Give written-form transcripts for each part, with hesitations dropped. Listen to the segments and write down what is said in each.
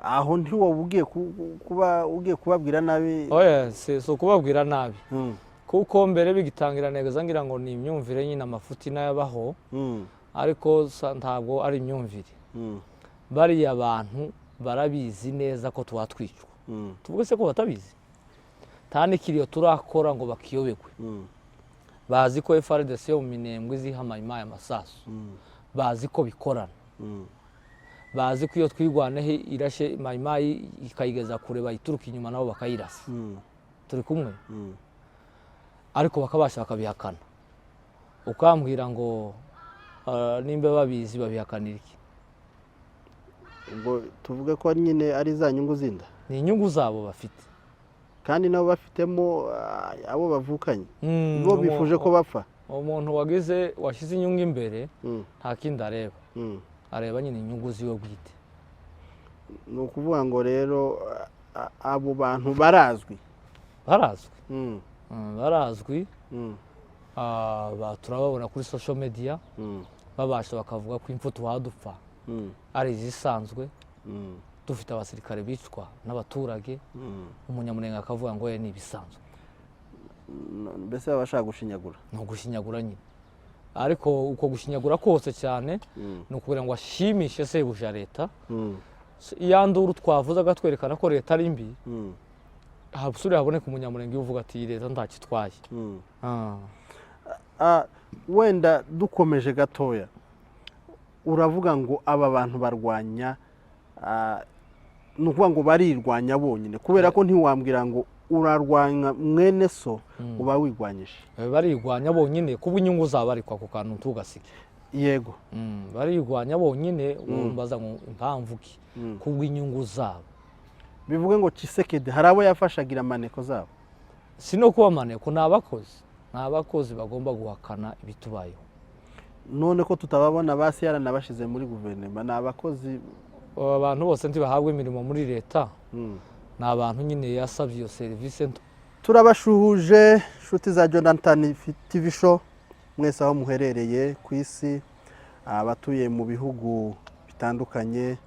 aho ntiwoba ugiye kubabwira nabi. oya si ukubabwira nabi kuko mbere bigitangira neza ngira ngo ni imyumvire nyine amafuti n'ayabaho ariko ntabwo ari imyumvire. Bariya abantu barabizi neza ko twatwicwa, tuvuge se ko batabizi? Nta n'ikiriyo turakora ngo bakiyoberwe. Bazi ko FARDC yo mu minembwe ziha Mayimayi amasasu, bazi ko bikorana, bazi ko iyo twigwaneho irashe Mayimayi ikayigeza kure bayituruka inyuma nabo bakayirasa. Turi kumwe, ariko bakabasha bakabihakana. Ukambwira ngo nimba babizi babihakanira iki? Ubwo tuvuge ko nyine ari za nyungu zinda, ni inyungu zabo bafite, kandi nabo bafitemo abo bavukanye bo bifuje ko bapfa. Umuntu washyize inyungu imbere nta kindi areba, areba nyine inyungu ziwe bwite. Ni ukuvuga ngo rero abo bantu barazwi, turababona kuri social media babasha bakavuga ko impfu tuhadupfa ari izisanzwe, dufite abasirikare bicwa n'abaturage, umunyamurenge akavuga ngo ni ibisanzwe. Mbese baba bashaka gushinyagura, ni ugushinyagura nyine. Ariko uko gushinyagura kose cyane ni ukugira ngo ashimishe sebuja leta. Iya nduru twavuze agatwerekana ko leta ari mbi, habusure haboneka umunyamurenge uvuga ati leta ntakitwaye. Wenda dukomeje gatoya, uravuga ngo aba bantu barwanya, ni ukuvuga ngo barirwanya bonyine, kubera ko ntiwambwira ngo urarwanya mwene so uba wigwanyije. Barirwanya bonyine kuba inyungu zabo ariko ako kantu tugasike. Yego, barirwanya bonyine, wumbaza ngo impamvu ki? Kuba inyungu zabo. Bivuge ngo Tshisekedi hari abo yafashagira amaneko zabo. Sino kuba amaneko, ni abakozi bagomba guhakana ibitubayeho. None ko tutababona basi yaranabashize muri guverinoma, ni abakozi. Abantu bose ntibahabwa imirimo muri leta, ni abantu nyine yasabye iyo serivisi. Turabashuhuje nshuti za Jonathan TV Show, mwese aho muherereye ku isi, abatuye mu bihugu bitandukanye,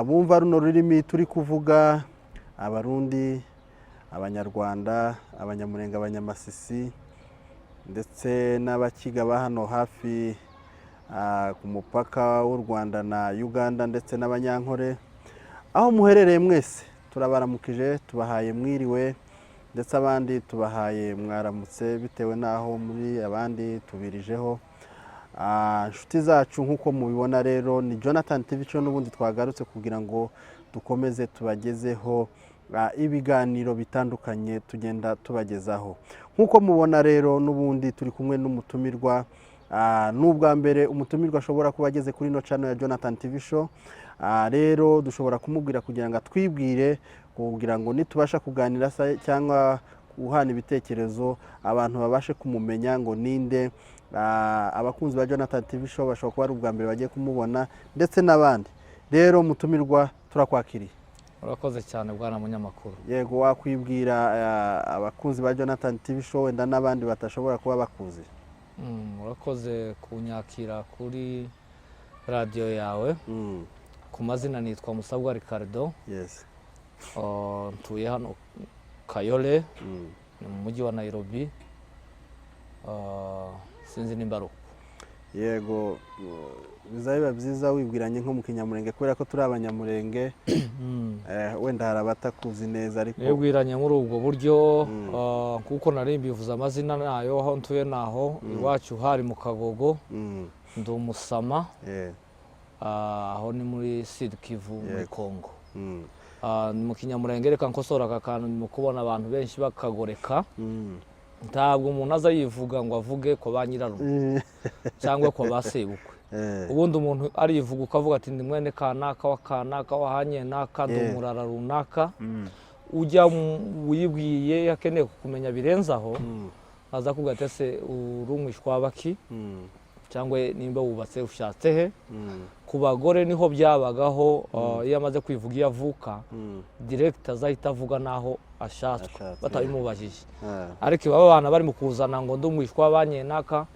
bumva runo rurimi turi kuvuga, abarundi, abanyarwanda, abanyamurenge, abanyamasisi, ndetse n'abakiga ba hano hafi ku mupaka w'u Rwanda na Uganda, ndetse n'abanyankore. Aho muherereye mwese turabaramukije, tubahaye mwiriwe, ndetse abandi tubahaye mwaramutse bitewe n'aho muri, abandi tubirijeho. Inshuti zacu nk'uko mubibona rero, ni Jonathan TV Show, n'ubundi twagarutse kugira ngo dukomeze tubagezeho ibiganiro bitandukanye tugenda tubagezaho. Nk'uko mubona rero, n'ubundi turi kumwe n'umutumirwa. N'ubwa mbere umutumirwa ashobora kuba ageze kuri ino channel ya Jonathan TV Show. Rero dushobora kumubwira kugira ngo atwibwire, kugira ngo nitubasha kuganira cyangwa guhana ibitekerezo abantu babashe kumumenya ngo ninde. Abakunzi ba Jonathan TV Show bashobora kuba ari ubwa mbere bagiye kumubona, ndetse n'abandi. Rero mutumirwa turakwakiriye. Urakoze cyane bwana munyamakuru. Yego, wakwibwira abakunzi ba Jonathan TV Show wenda n'abandi batashobora kuba bakuzi? Urakoze kunyakira kuri radio yawe. Ku mazina nitwa Musabwa Ricardo. Yes. Ntuye hano Kayole, ni mu mujyi wa Nairobi. Sinzi nimbaruko. Yego, bizabiba byiza wibwiranye nko mu kinyamurenge, kubera ko turi abanyamurenge. Wenda hari abatakuzi neza, ariko wibwiranye muri ubwo buryo, kuko nari mbivuza amazina nayo, aho ntuye naho iwacu hari mu Kagogo, ndi Umusama, aho ni muri Sud Kivu muri Kongo. Mu kinyamurenge reka nkosora aka kantu, mu kubona abantu benshi bakagoreka. Ntabwo umuntu aza yivuga ngo avuge ko ba nyirarume cyangwa ko basebukwe. Ubundi umuntu arivuga ukavuga ati ndi mwene kanaka wa kanaka wahanye naka, ndumurara runaka. Ujya wibwiye yakeneye kumenya birenzaho, aza kugatese urumwishwa baki cyangwa nimba wubatse ushatse he. Ku bagore niho byabagaho, iyo amaze kwivuga iyo avuka direct azahita avuga naho ashatswe batabimubajije. Ariko baba bana bari mu kuzana ngo ndumwishwa abanyenaka,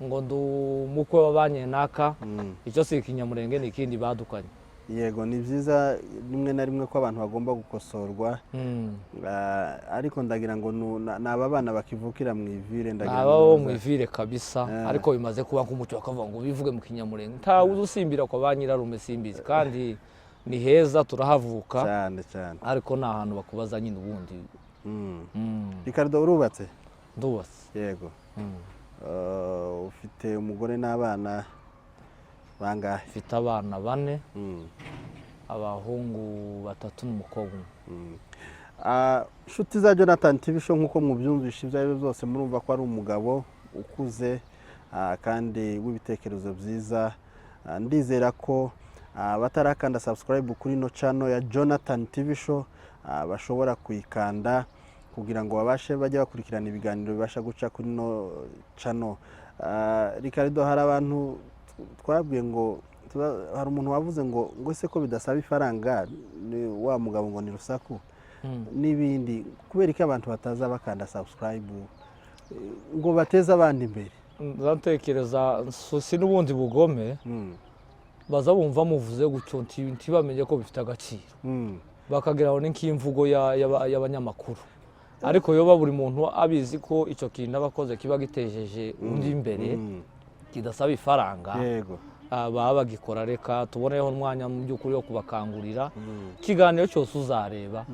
ngo ndumukwe w'abanyenaka, icyo si ikinyamurenge ni ikindi badukanye. yego ni byiza rimwe na rimwe ko abantu bagomba gukosorwa ariko ndagira ngo ni aba bana bakivukira mu ivire ndagira ngo mu ivire kabisa ariko bimaze kuba nk'umuco bakavuga ngo bivuge mu kinyamurenge ntawe uzusimbira kwa ba nyirarume simbizi kandi ni heza turahavuka cyane cyane ariko ni ahantu bakubaza nyine ubundi. Ricardo urubatse? Ndubatse. Yego. Ufite umugore n'abana bangahe? Mfite abana 4, abahungu 3 n'umukobwa umwe. Inshuti za Jonathan TV Show nk'uko mubyumvisha ibyo ari byo byose murumva ko ari umugabo ukuze kandi w'ibitekerezo byiza. Ndizera ko batarakanda subscribe kuri no channel ya Jonathan TV Show bashobora kuyikanda kugira ngo babashe bajye bakurikirana ibiganiro bibasha guca kuri no channel. Ricardo, hari abantu twabwiye ngo hari umuntu wavuze ngo se ko bidasaba ifaranga ni wa mugabo ngo ni rusaku n'ibindi, kubera ko abantu bataza bakanda subscribe ngo bateze abandi imbere. Nzatekereza si n'ubundi bugome baza bumva muvuze gutyo ntibamenye ko bifite agaciro bakageraho n'imvugo y'abanyamakuru, ariko yoba buri muntu abizi ko icyo kintu abakoze kiba gitejeje undi imbere kidasaba ifaranga, yego baba bagikora. Reka tuboneyeho umwanya mu by'ukuri yo kubakangurira ikiganiro cyose uzareba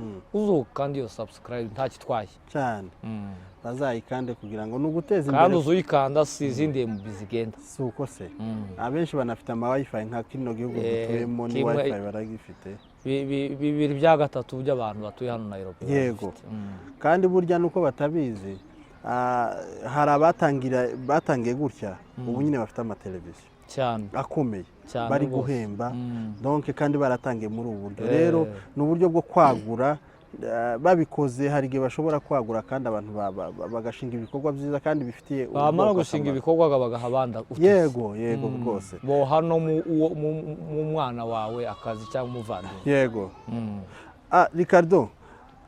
kandi iyo subscribe nta kitwaye cyane bazayikande kugira ngo nuguteza imbere kandi uzuyikanda si izindi bizigenda si uko se abenshi banafite ama wifi nka kino gihugu dutuyemo ni wifi baragifite bibiri bya gatatu by'abantu batuye hano Nairobi. Yego kandi burya nuko batabizi hari batangiye gutya ubu nyine bafite amateleviziyo cyane akomeye bari guhemba donc kandi baratangiye muri ubu buryo. Rero ni uburyo bwo kwagura, babikoze hari igihe bashobora kwagura kandi abantu bagashinga ibikorwa byiza kandi bifitiye bamara gushinga ibikorwa bagaha abandi. Yego rwose bo hano mu mwana wawe akazi cyangwa umuvandimwe. Yego Ricardo,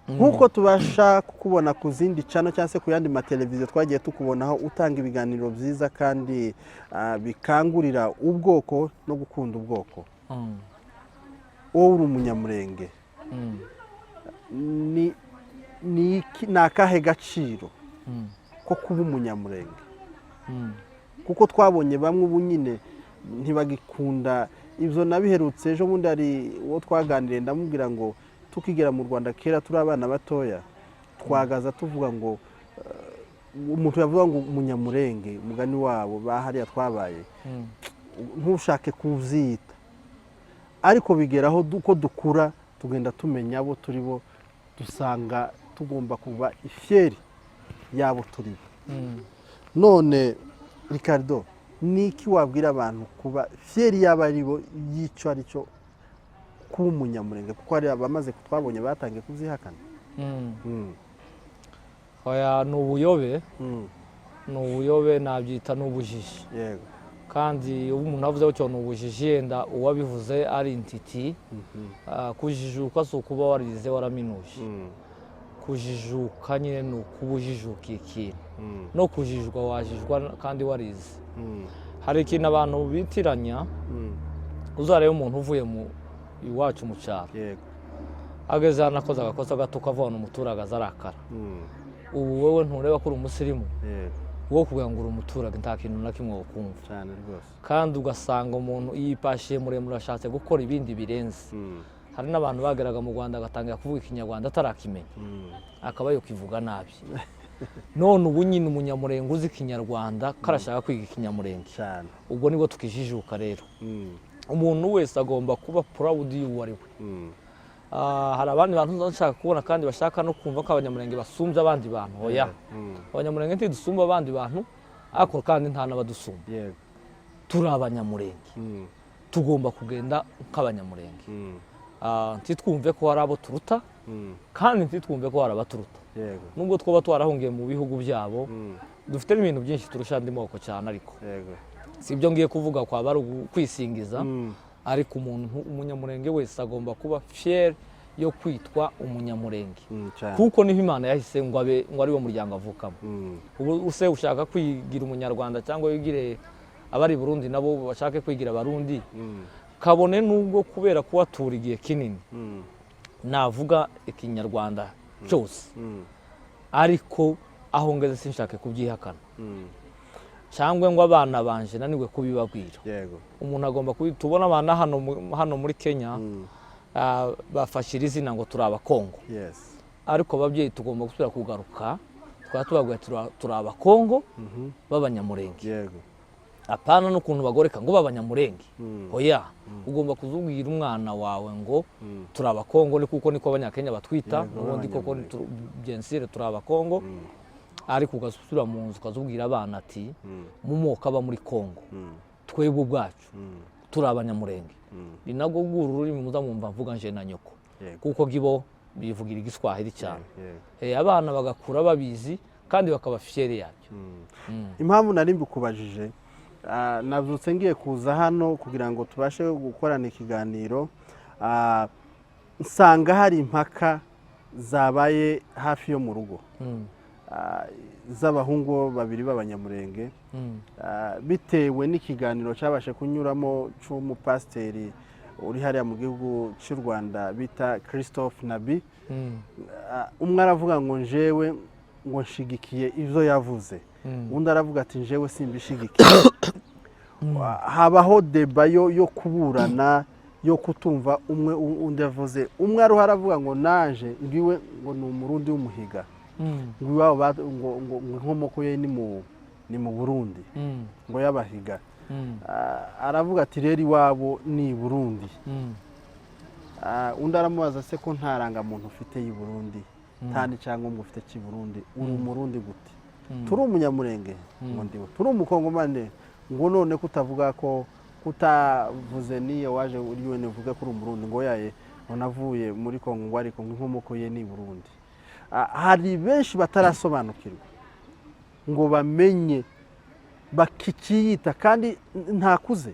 nk'uko tubasha kukubona ku zindi channel cyangwa se ku yandi mateleviziyo twagiye tukubonaho utanga ibiganiro byiza kandi bikangurira ubwoko no gukunda ubwoko, wowe uri umunyamurenge, ni akahe gaciro ko kuba umunyamurenge? Kuko twabonye bamwe ubu nyine ntibagikunda ibyo. Nabiherutse ejo bundi hari uwo twaganiriye ndamubwira ngo tukigera mu Rwanda kera turi abana batoya twagaza tuvuga ngo umuntu yavuga ngo umunyamurenge umugani wabo bahariya twabaye ntushake kubyita, ariko bigeraho uko dukura tugenda tumenya abo turi bo, dusanga tugomba kuba ifyeri yabo turi bo. None Ricardo, niki wabwira abantu kuba fiyeri yaba ari bo y'icyo ari cyo kuba umunyamurenge, kuko hari abamaze twabonye batangiye kubyihakana? Oya, ni ubuyobe, ni ubuyobe, nabyita n'ubujiji. Yego kandi umuntu avuze cyo ni ubujiji, yenda uwabivuze ari intiti. Kujijuka si ukuba warize waraminuje, kujijuka nyine ni ukubujijuka ikintu, no kujijwa wajijwa kandi warize. Hari ikintu abantu bitiranya, uzareba umuntu uvuye mu iwacu mu cyaro ageze hano akoze agakosa gato kavana umuturage azarakara, ubu wowe ntureba ko uri umusirimu wo kugira ngo uri umuturage nta kintu na kimwe ukumva cyane rwose, kandi ugasanga umuntu yipashiye muremure ashatse gukora ibindi birenze. Hari n'abantu bageraga mu Rwanda agatangira kuvuga ikinyarwanda atarakimenya, akaba yokivuga nabi. None ubu nyine umunyamurenge uzi ikinyarwanda karashaka kwiga ikinyamurenge cyane, ubwo nibwo tukijijuka. Rero umuntu wese agomba kuba proud y'uwo ari we. Hari abandi bantu nshaka kubona kandi bashaka no kumva ko abanyamurenge basumbye abandi bantu. Oya, abanyamurenge ntidusumba abandi bantu, ariko kandi nta n'abadusumba. Turi abanyamurenge, tugomba kugenda nk'abanyamurenge. Ntitwumve ko hari abo turuta kandi ntitwumve ko hari abaturuta. Nubwo twaba twarahungiye mu bihugu byabo, dufite n'ibintu byinshi turusha andi moko cyane, ariko si ibyo ngiye kuvuga kwaba ari kwisingiza. Ariko umunyamurenge wese agomba kuba fier yo kwitwa umunyamurenge, kuko niho Imana yahise ngo ari wo muryango avukamo. Ubu use ushaka kwigira umunyarwanda cyangwa wigire abari Burundi nabo bashake kwigira abarundi, kabone nubwo kubera kuhatura igihe kinini navuga ikinyarwanda cyose ariko aho ngeze sinshake kubyihakana cyangwa ngo abana banje naniwe kubibabwira. Umuntu agomba tubona abana hano muri Kenya bafashira izina ngo turi Abakongo, ariko ababyeyi tugomba gusubira kugaruka twaba tubabwira turi Abakongo b'Abanyamurenge. Apana n'ukuntu bagoreka ngo b'Abanyamurenge, oya, ugomba kuzubwira umwana wawe ngo turi Abakongo, ni kuko niko Abanyakenya batwita, n'ubundi koko byensire turi Abakongo, ariko ugasubira mu nzu ukazubwira abana ati mu moko aba muri Kongo twebwe ubwacu turi Abanyamurenge. Ni nabwo ururimi muzamwumva mvuga nje na nyoko, kuko gibo bivugira igiswahili cyane. Abana bagakura babizi kandi bakaba fiere yabyo. Impamvu nari mbikubajije, navyutse ngiye kuza hano kugira ngo tubashe gukorana ikiganiro, nsanga hari impaka zabaye hafi yo mu rugo z'abahungu babiri b'Abanyamurenge, bitewe n'ikiganiro cyabashe kunyuramo cy'umupasiteri uri hariya mu gihugu cy'u Rwanda bita Christophe Nabi. Umwe aravuga ngo njewe ngo nshigikiye ivyo yavuze, undi aravuga ati njewe simbishigikiye. Habaho deba yo kuburana, yo kutumva umwe undi avuze. Umwe aravuga ngo naje ngiwe ngo ni umurundi w'umuhiga, ngo inkomoko ye ni mu Burundi, ngo y'Abahiga. Aravuga ati rero iwabo ni Burundi. Undi aramubaza se ko ntaranga muntu ufite y'i Burundi, ntani cyangwa ngo ufite cy'i Burundi, uri umurundi gute? Turi Umunyamurenge ngo ndiwe, turi Umukongomane ngo none kutavuga ko kutavuze niyo waje uriwe nevuga kuri umurundi, ngo yaye navuye muri Kongo, ngo ariko inkomoko ye ni Burundi. Hari benshi batarasobanukirwa ngo bamenye bakikiyita, kandi ntakuze,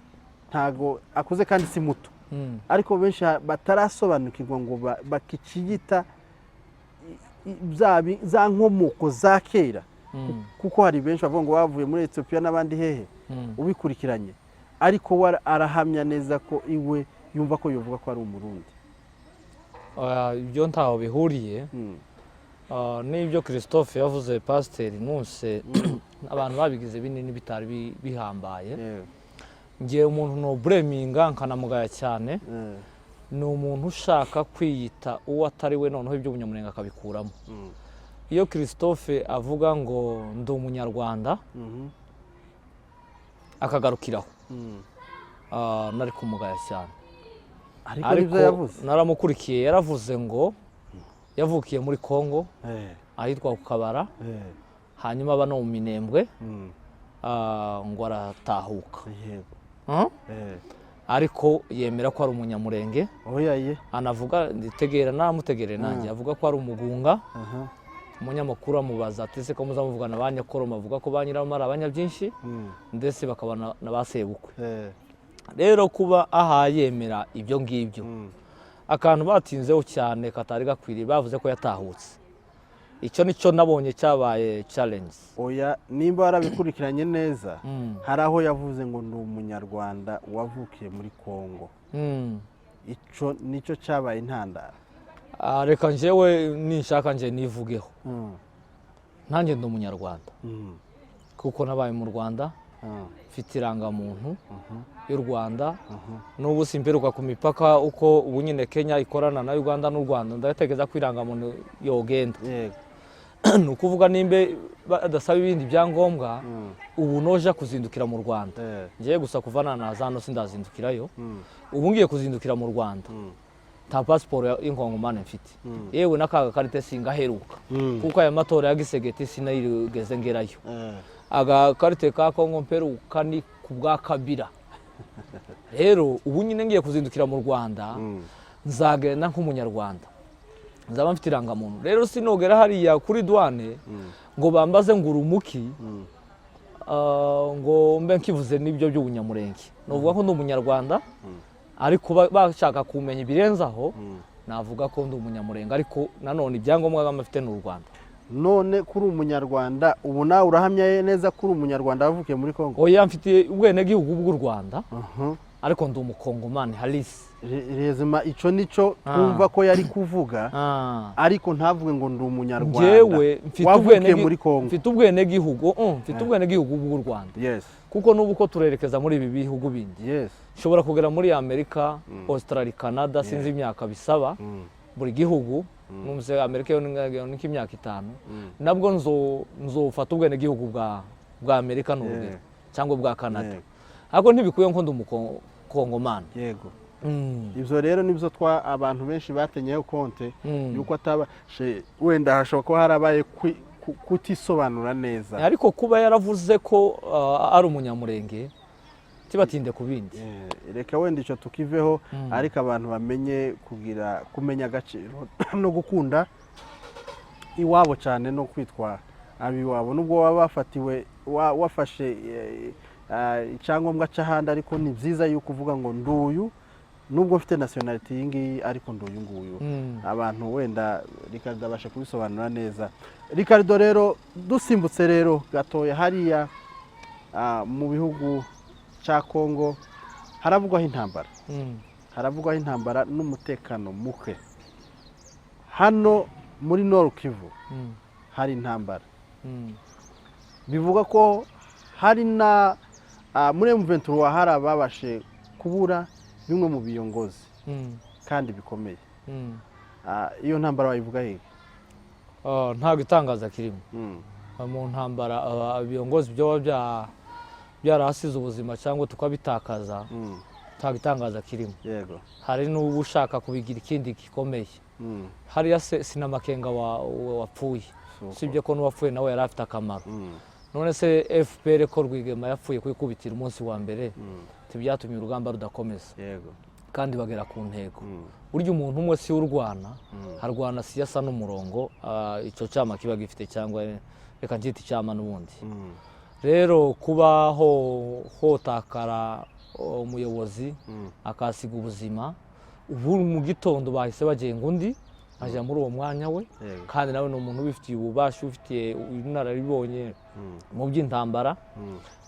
ntago akuze kandi si muto, ariko benshi batarasobanukirwa ngo bakikiyita za nkomoko za kera, kuko hari benshi bavuga ngo bavuye muri Ethiopia n'abandi hehe ubikurikiranye, ariko arahamya neza ko iwe yumva ko yovuga ko ari umurundi. Ibyo ntaho bihuriye n'ibyo Christophe yavuze, pasiteri Nuse, abantu babigize binini bitari bihambaye. Ngiye umuntu no breminga nkanamugaya cyane, ni umuntu ushaka kwiyita uwo atari we, noneho ibyo Umunyamurenge akabikuramo. Iyo Christophe avuga ngo ndi Umunyarwanda akagarukiraho, nari kumugaya cyane, ariko naramukurikiye. Yaravuze ngo yavukiye muri Kongo ahitwa ku Kabara, hanyuma aba no mu Minembwe, ngo aratahuka, ariko yemera ko ari Umunyamurenge. Anavuga nditegera namutegere nanjye, avuga ko ari Umugunga. Umunyamakuru amubaza ati se ko muzamuvugana abanyakoroma, avuga ko banyiramo ari abanyabyinshi ndetse bakaba na basebukwe. Rero kuba yemera ibyo ngibyo, akantu batinzeho cyane katari gakwiriye, bavuze ko yatahutse. Icyo nicyo nabonye cyabaye challenge. Oya, nimba warabikurikiranye neza, hari aho yavuze ngo ndi Umunyarwanda wavukiye muri Kongo. Icyo nicyo cyabaye intandaro. Reka njyewe ninshaka nje nivugeho, nanjye ndi Umunyarwanda, kuko nabaye mu Rwanda, mfite irangamuntu y'u Rwanda. N'ubu simperuka ku mipaka uko ubu nyine Kenya ikorana na Uganda n'u Rwanda, ndatekereza ko irangamuntu yogenda. Ni ukuvuga nimbe badasaba ibindi byangombwa, ubu noja kuzindukira mu Rwanda. Ngiye gusa kuvana na hano sindazindukirayo, ubu ngiye kuzindukira mu Rwanda, nta pasiporo y'Inkongomane mfite, yewe n'akaga karite singaheruka, kuko aya matora ya Gisegeti sinayigeze ngerayo. Agakarite ka Kongo mperuka ni ku bwa Kabila. Rero ubu nyine ngiye kuzindukira mu Rwanda, nzagenda nk'Umunyarwanda, nzaba mfite irangamuntu. Rero sinogera hariya kuri douane ngo bambaze ngo urumuki, ngo mbe nkivuze n'ibyo by'Ubunyamurenge. Novuga ko ndi Umunyarwanda, ariko bashaka kumenya ibirenzaho, navuga ko ndi Umunyamurenge, ariko nanone ibyangombwa bamafite n'u Rwanda. None kuri Umunyarwanda, ubu nawe urahamya neza kuri Umunyarwanda wavukiye muri Kongo? Oya, mfite ubwenegihugu bw'u Rwanda, ariko ndi umukongomani halisi rezima icyo nicyo twumva ko yari kuvuga ariko ntavuge ngo ndi umunyarwanda njyewe wavukiye muri Kongo mfite ubwenegihugu bw'u Rwanda kuko n'ubu ko turerekeza muri ibi bihugu bindi nshobora kugera muri Amerika Australia Canada sinzi imyaka bisaba buri gihugu numvise Amerika yo ni imyaka 5 nabwo nzofata ubwenegihugu bwa Amerika n'urugero cyangwa bwa Canada ariko ntibikuye ngo ndi umukongomani yego ibyo rero nibyo abantu benshi batenyeho konte yuko atabashe wenda hashobora kuba harabaye kutisobanura neza ariko kuba yaravuze ko ari umunyamurenge tibatinde ku bindi reka wenda icyo tukiveho ariko abantu bamenye kumenya agaciro no gukunda iwabo cyane no kwitwa abiwabo nubwo waba wafatiwe wafashe icyangombwa cy'ahandi ariko ni byiza yuko uvuga ngo nduyu nubwo mfite nationality iyi ngiyi ariko nduyu nguyu abantu wenda Ricardo abasha kubisobanura neza Ricardo rero dusimbutse rero gatoya hariya mu bihugu cya Kongo haravugwaho intambara n'umutekano muke hano muri Nord Kivu hari intambara bivuga ko hari na muri M23 hari ababashe kubura bimwe mu biyongozi kandi bikomeye iyo ntambara wayivuga hehe ntabwo itangaza kirimo mu ntambara ibiyongozi byo byarahasize ubuzima cyangwa tukabitakaza ntabwo itangaza kirimo hari n'ubu ushaka kubigira ikindi gikomeye hariya sinamakenga wapfuye usibye ko n'uwapfuye nawe yari afite akamaro none se FPR ko Rwigema yapfuye kwikubitira umunsi wa mbere tibyatumye urugamba rudakomeza kandi bagera ku ntego burya umuntu umwe si urwana harwana siyasa n'umurongo icyo cyama kiba gifite cyangwa reka njite cyama n'ubundi rero kubaho hotakara umuyobozi akasiga ubuzima ubu mu gitondo bahise bagenga undi aje muri uwo mwanya we kandi nawe ni umuntu ubifitiye ububasha ufitiye inararibonye mu by'intambara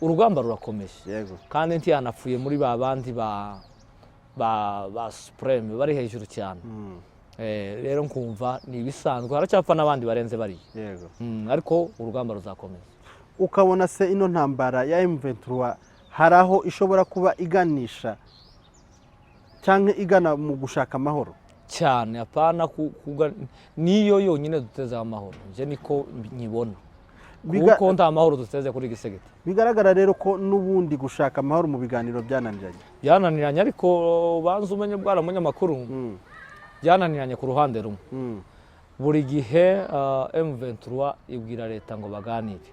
urugamba rurakomeje kandi ntiyanapfuye muri babandi ba supreme bari hejuru cyane rero nkumva ni ibisanzwe haracyapfa n'abandi barenze bariya ariko urugamba ruzakomeza ukabona se ino ntambara ya M23 hari aho ishobora kuba iganisha cyangwa igana mu gushaka amahoro cyane apana niyo yonyine duteze amahoro nje niko nyibona kuko nta mahoro duteze kuri Gisegeti bigaragara rero ko nubundi gushaka amahoro mu biganiro byananiranye ariko banze umenye bwara munyamakuru byananiranye ku ruhande rumwe buri gihe M23 ibwira leta ngo baganire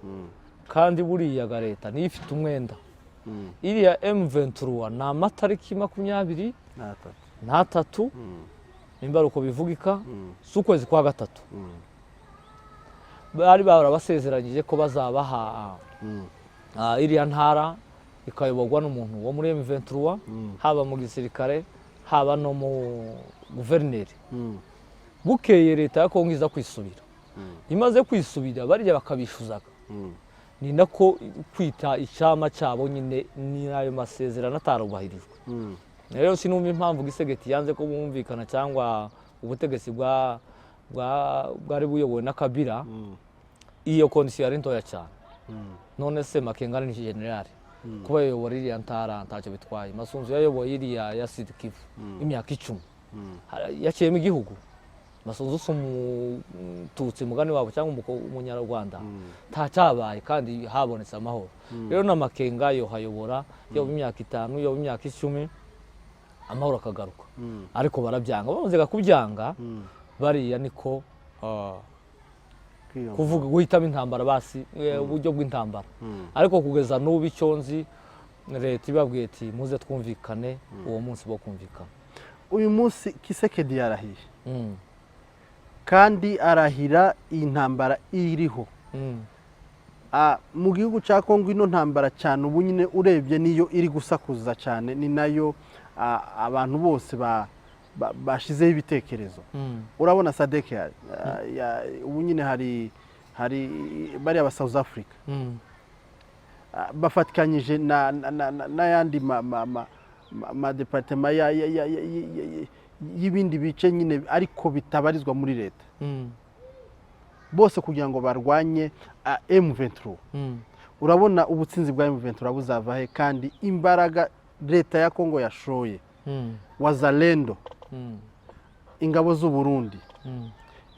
kandi buriya ga leta niyo ifite umwenda iriya M23 ni amatariki 23 nimba uko bivugika z'ukwezi kwa gatatu bari barabasezeranyije ko bazabaha iriya ntara ikayoborwa n'umuntu wo muri M23 haba mu gisirikare haba no mu guverineri bukeye leta ya Kongo iza kwisubira imaze kwisubira barya bakabishuzaga ni nako kwita icyama cyabo nyine ni ayo masezerano atarubahirijwe rero sinumva impamvu Gisegeti yanze ko bumvikana cyangwa ubutegetsi bwari buyobowe na Kabila iyo kondisiyo yari ntoya cyane none se Makenga ni generale kuba yayobora iriya ntara ntacyo bitwaye Masunzu yayoboye iriya ya Sud Kivu imyaka 10 yakiyemo igihugu Masunzu umututsi mugani wabo cyangwa umunyarwanda ntacyabaye kandi habonetse amahoro rero na Makenga yo hayobora yo imyaka 5 yo imyaka 10 amahoro akagaruka ariko barabyanga bamaze kubyanga bariya niko kuvuga guhitamo intambara basi uburyo bw'intambara ariko kugeza n'ubu icyonzi leta ibabwiye ati muze twumvikane uwo munsi bo kumvikana uyu munsi Kisekedi yarahiye kandi arahira iyi ntambara iriho mu gihugu cya Kongo ino ntambara cyane ubu nyine urebye niyo iri gusakuza cyane ni nayo abantu bose bashizeho ibitekerezo urabona Sadek ubu nyine hari bari aba South Africa bafatikanyije n'ayandi amadepartema y'ibindi bice nyine ariko bitabarizwa muri leta bose kugira ngo barwanye M23. Urabona ubutsinzi bwa M23 buzava he kandi imbaraga leta ya Kongo yashoye wazalendo ingabo z'u Burundi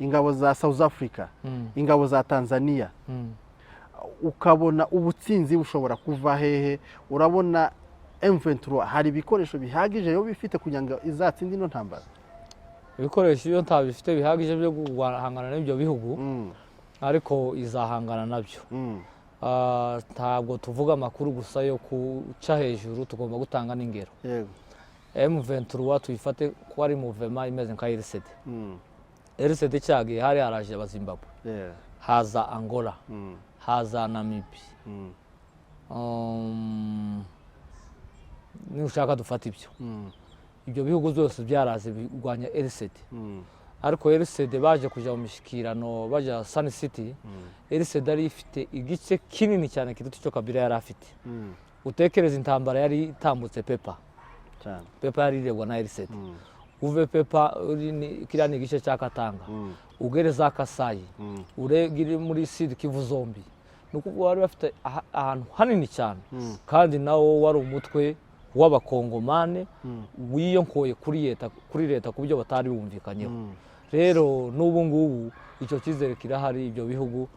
ingabo za South Africa ingabo za Tanzania ukabona ubutsinzi bushobora kuva hehe. Urabona M23 hari ibikoresho bihagije yo bifite kugira ngo izatsinde ino ntambara. Ibikoresho iyo ntabifite bihagije byo guhangana n'ibyo bihugu ariko izahangana nabyo. Ntabwo tuvuga amakuru gusa yo kuca hejuru, tugomba gutanga n'ingero. M23 tuyifate ko ari movement imeze nka RCD. RCD cyagiye hari haraje abazimbabwe, haza Angola, haza Namibia. Ni ushaka dufata ibyo bihugu byose byaraze bigwanya RCD. Ariko RCD baje kuja mu mishikirano baja Sun City. RCD ari ifite igice kinini cyane kiruta cyo Kabila yari afite. Utekereza intambara yari itambutse Pepa cyane. Pepa yari iregwa na RCD. Uve Pepa kiriya ni igice cya Katanga, ugereza Kasayi, uregire muri Sud Kivu zombi. Nuko wari bafite ahantu hanini cyane kandi nawo wari umutwe w'abakongomane wiyonkoye kuri leta ku byo batari bumvikanyeho. Rero n'ubu ngubu icyo cyizere kirahari. Ibyo bihugu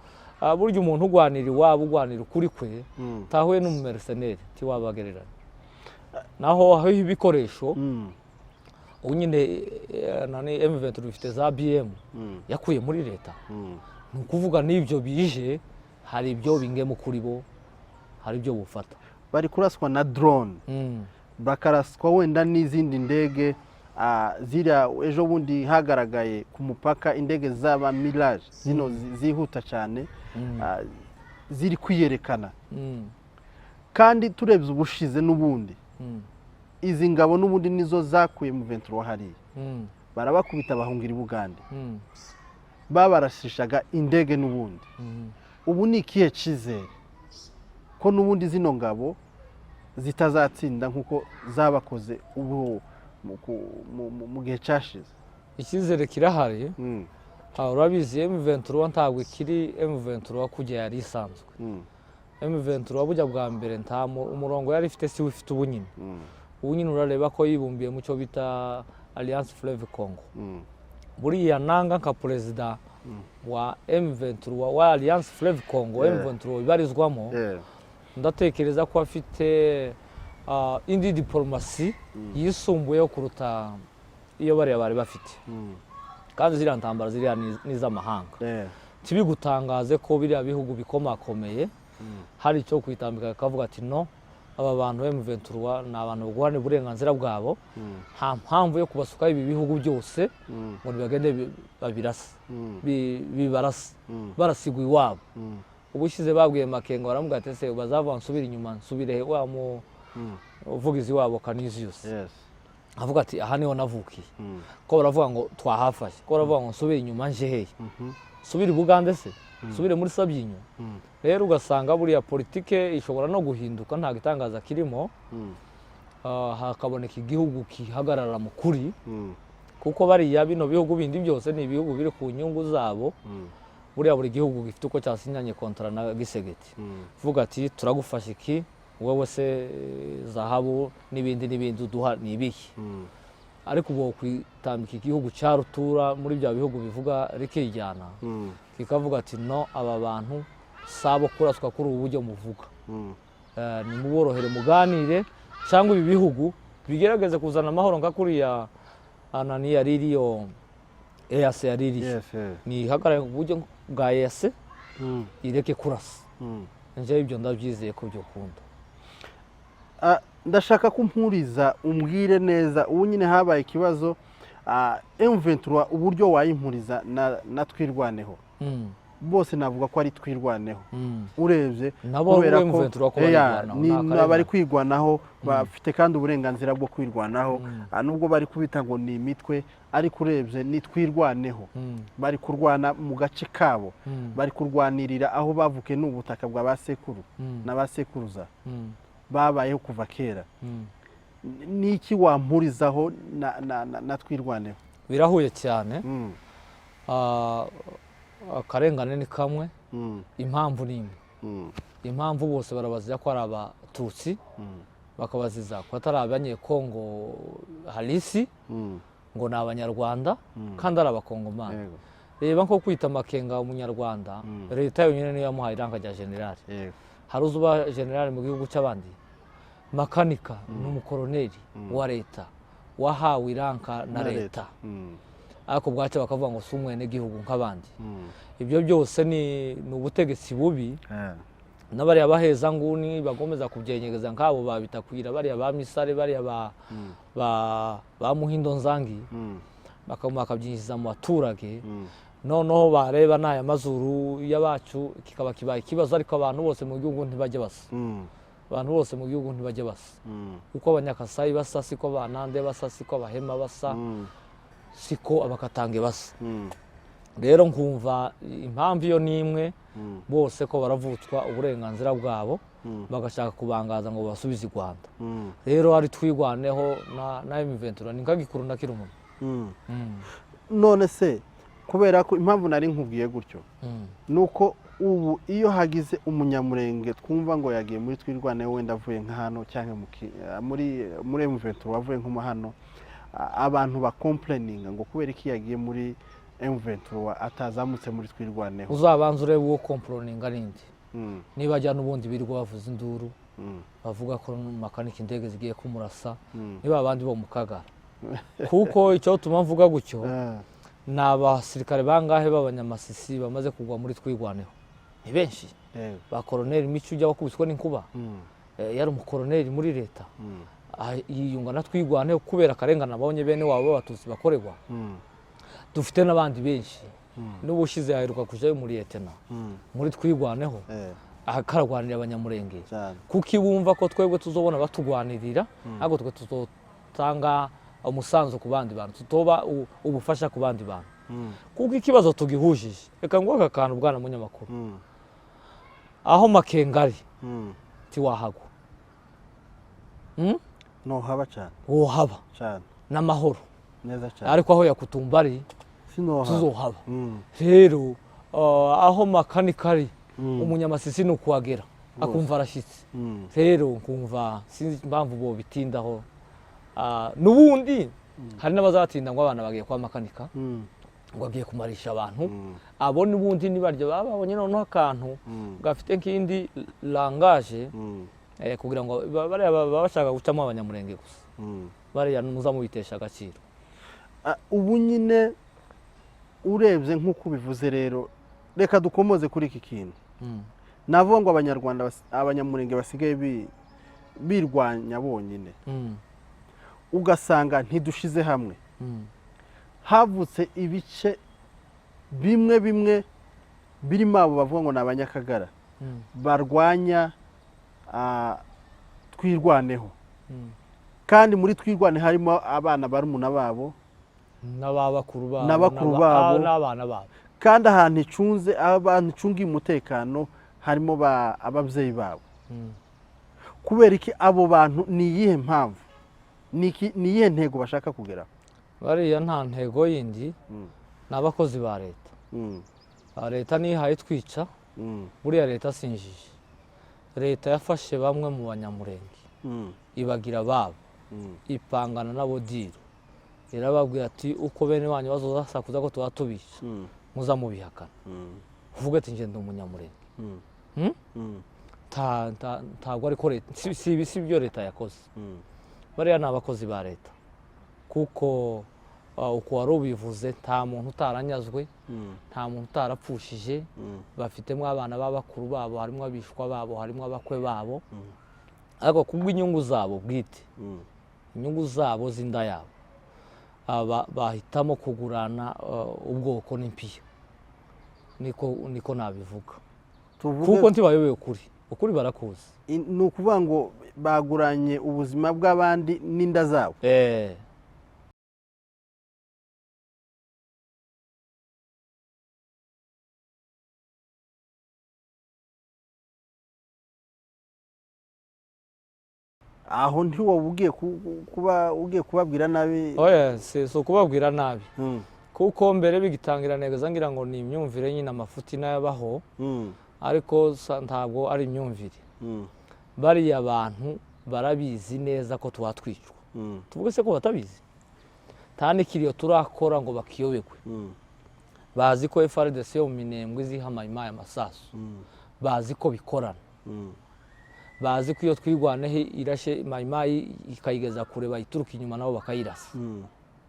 burya umuntu ugwanira iwabo ugwanira ukuri kwe tahuye n'umumercenary tiwabagererana naho aho ibikoresho ubu nyine nani M23 bifite za BM yakuye muri leta. Ni ukuvuga n'ibyo bije hari ibyo bingemo kuri bo, hari ibyo bufata. Bari kuraswa na drone bakaraswa wenda n'izindi ndege ziriya. Ejo bundi hagaragaye ku mupaka indege z'aba Mirage zino zihuta cyane ziri kwiyerekana. Kandi turebye ubushize n'ubundi izi ngabo n'ubundi nizo zakuye mu 23 hariya barabakubita bahungira i Bugande babarashishaga indege n'ubundi. Ubu ni ikihe cyizere ko n'ubundi zino ngabo zitazatsinda nkuko zabakoze ubu mu gihe cyashize? Icyizere kirahari. Urabizi M23 ntabwo ikiri M23 kujya yari isanzwe. M23 bujya bwa mbere nta umurongo yari ifite si ufite ubunyine. Ubunyine urareba ko yibumbiye mu cyo bita Alliance Fleuve Congo. Buriya nanga nka president wa M23 wa Alliance Fleuve Congo M23 ibarizwamo, ndatekereza ko afite indi diplomasi yisumbuyeho kuruta iyo bari bafite. Kandi ziriya ntambara ziriya n'iz'amahanga. Tibigutangaze ko biriya bihugu bikomakomeye hari icyo kwitambika akavuga ati no, aba bantu M23 ni abantu bagwane uburenganzira bwabo, nta mpamvu yo kubasukaho ibi bihugu byose ngo bagende babirasa bibarasa barasigwa iwabo. Ubushize babwiye Makenga baramuga ati se bazava nsubira inyuma nsubire wa mu uvugizi wabo Canisius. Avuga ati aha niho navukiye. Ko baravuga ngo twahafashe, ko baravuga ngo nsubire inyuma nje hehe, subire i Bugande se, subire muri Sabyinyo. Rero ugasanga buriya politike ishobora no guhinduka, nta gitangaza kirimo. Hakaboneka igihugu kihagarara mu kuri, kuko bariya bino bihugu bindi byose ni ibihugu biri ku nyungu zabo. Buriya buri gihugu gifite uko cyasinyanye kontra na Gisegeti, vuga ati turagufasha iki, wowe se zahabu n'ibindi uduha ni ibihe. Ariko ubu kwitambika igihugu cya rutura muri bya bihugu bivuga rikijyana, kikavuga ati no, aba bantu sabo kuraswa kuri ubu buryo muvuga. Ni muborohere muganire cyangwa ibi bihugu bigerageze kuzana amahoro nka kuriya Anania ririyo EAC yaririye. Ni hagarara ku buryo bwa EAC ireke kurasa. Nje ibyo ndabyizeye ko byo kunda. Ndashaka kumpuriza umbwire neza ubu nyine habaye ikibazo M23 uburyo wayimpuriza na twirwaneho. Bose navuga ko ari twirwaneho. Urebye kubera ko bari kwirwanaho bafite kandi uburenganzira bwo kwirwanaho, nubwo bari kubita ngo ni imitwe, ariko urebye ni twirwaneho. Bari kurwana mu gace kabo, bari kurwanirira aho bavuke n'ubutaka bwa basekuru n'abasekuruza babayeho kuva kera. n'iki wampurizaho na twirwaneho? birahuye cyane. Akarengane ni kamwe, impamvu ni imwe. Impamvu bose barabazira ko ari abatutsi, bakabaziza ko atari abanyekongo halisi, ngo ni abanyarwanda kandi ari abakongomani. Reba nko kwita Makenga umunyarwanda, leta yonyine niyo yamuhaye iranga rya generali. Hari uzuba generali mu gihugu cy'abandi? Makanika ni umukoroneri wa leta wahawe iranga na leta, ariko bwacu bakavuga ngo si umwenegihugu nk'abandi. Ibyo byose ni ubutegetsi bubi, n'abariya baheza nguni bagomeza kubyenyegeza nk'abo babitakwira, bariya ba Misare, bariya ba Muhindo Nzangi, bakabyinjiza mu baturage. Noneho bareba n'aya mazuru y'abacu kikaba kibaye ikibazo, ariko abantu bose mu gihugu ntibajye basa. Abantu bose mu gihugu ntibajye basa. Uko Abanyakasayi basa siko Abanande basa, siko Abahema basa, siko Abakatange basa. Rero nkumva impamvu iyo ni imwe, bose ko baravutswa uburenganzira bwabo, bagashaka kubangaza ngo basubize i Rwanda. Rero ari twirwaneho na M23 ni nkagikuru na kirumwe. None se kubera ko impamvu nari nkubwiye gutyo, nuko ubu iyo hagize umunyamurenge twumva ngo yagiye muri twirwaneho, wenda avuye nka hano cyangwa muri M23 wavuye nko hano, abantu ba complaining ngo kubera iki yagiye muri M23 atazamutse muri twirwaneho. Uzabanza urebe uwo complaining arindi. Niba ajya n'ubundi birirwa bavuza induru, bavuga ko Makanika indege zigiye kumurasa, niba abandi bo mu Kagara. Kuko icyo tuma mvuga gutyo, ni abasirikare bangahe b'abanyamasisi bamaze kugwa muri twirwaneho. Ni benshi. Ba koroneri Mico ujya wakubiswe n'inkuba, yari umukoroneri muri leta, yiyunga na twirwaneho kubera akarengane abonye bene wabo b'abatutsi bakorerwa. Dufite n'abandi benshi, n'ubushize yaheruka kujayo muri Etena, muri twirwaneho, akarwanira abanyamurenge. Kuko ibumva ko twebwe tuzobona batugwanirira, ahubwo twe tuzotanga umusanzu ku bandi bantu, tutoba ubufasha ku bandi bantu. Kuko ikibazo tugihujije, reka ngo aka kantu bwana munyamakuru, aho Makenga ari tiwahagwa, no haba cyane, uwo haba n'amahoro neza cyane, ariko aho Yakutumba ari tuzohaba. Rero aho Makanika ari, umunyamasisi ni ukuhagera akumva arashyitse. Rero nkumva sinzi impamvu bo bitindaho. N'ubundi hari n'abazatinda ngo abana bagiye kwa Makanika, ngo agiye kumarisha abantu. Abo n'ubundi nibaryo babonye noneho akantu gafite nk'indi langaje, kugira ngo bariya bashaka gucamo abanyamurenge gusa, bariya muzamubitesha agaciro. Ubu nyine urebye nk'uko ubivuze, rero reka dukomoze kuri iki kintu. Navuga ngo abanyarwanda, abanyamurenge basigaye birwanya bonyine, ugasanga ntidushize hamwe. Havutse ibice bimwe bimwe birimo abo bavuga ngo ni Abanyakagara barwanya twirwaneho, kandi muri twirwaneho harimo abana barumuna babo n'abakuru babo n'abana babo, kandi ahantu icunze abantu icungiye umutekano harimo ababyeyi babo. Kubera iki abo bantu? Ni iyihe mpamvu? Ni iyihe ntego bashaka kugeraho? Bariya nta ntego yindi, ni abakozi ba leta. Leta nihaye twica, buriya leta sinjije. Leta yafashe bamwe mu banyamurenge, ibagira babo, ipangana nabo diro, irababwira ati uko bene wanyu bazosakuza ko tubatubisha, muza mubihakana, uvuga ati nje ndi umunyamurenge. Ntabwo ariko leta, si byo leta yakoze. Bariya ni abakozi ba leta, kuko uko wari ubivuze, nta muntu utaranyazwe, nta muntu utarapfushije. Bafitemo abana b'abakuru babo, harimo abishwa babo, harimo abakwe babo, ariko kubw'inyungu zabo bwite, inyungu zabo z'inda yabo, bahitamo kugurana ubwoko n'impiya. Niko nabivuga, kuko ntibayobewe ukuri barakuzi. Ni ukuvuga ngo baguranye ubuzima bw'abandi n'inda zabo. aho ntiwoba ugiye kubabwira nabi. oya si ukubabwira nabi kuko mbere bigitangira neza ngira ngo ni imyumvire nyine amafuti n'ayabaho ariko ntabwo ari imyumvire. bariya abantu barabizi neza ko twatwicwa tuvuge se ko batabizi nta n'ikiriyo turakora ngo bakiyobekwe. bazi ko FARDC yo mu Minembwe iziha Mayimayi amasasu, bazi ko bikorana, bazi ko iyo twirwaneho irashe Mayimayi ikayigeza kure bayituruka inyuma nabo bakayirasa.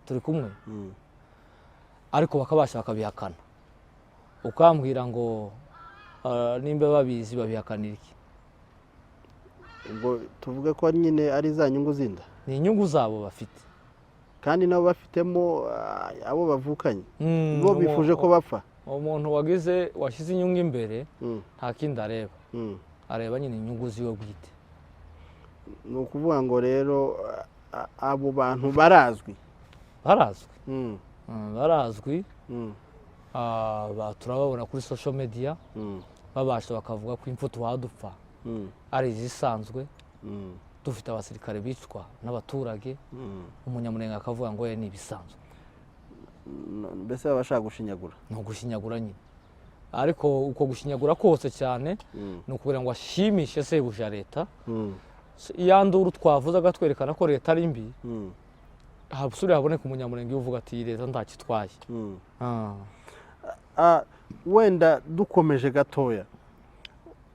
turi kumwe ariko bakabasha bakabihakana. ukambwira ngo nimba babizi babihakanira iki? ubwo tuvuge ko nyine ari za nyungu zinda, ni inyungu zabo bafite kandi nabo bafitemo abo bavukanye bo bifuje ko bapfa. umuntu washyize inyungu imbere nta kindi areba, areba nyine inyungu ziwe bwite. ni ukuvuga ngo rero abo bantu barazwi turababona kuri social media babasha bakavuga ko impfu tuwadupfa ari izisanzwe. dufite abasirikare bicwa n'abaturage, umunyamurenge akavuga ngo ni ibisanzwe. mbese baba bashaka gushinyagura. ni ugushinyagura nyine, ariko uko gushinyagura kose cyane ni ukugira ngo ashimishe sebuja leta. iya nduru twavuze agatwerekana ko leta ari mbi, habusure haboneka umunyamurenge uvuga ati iyi leta ntakitwaye. wenda dukomeje gatoya,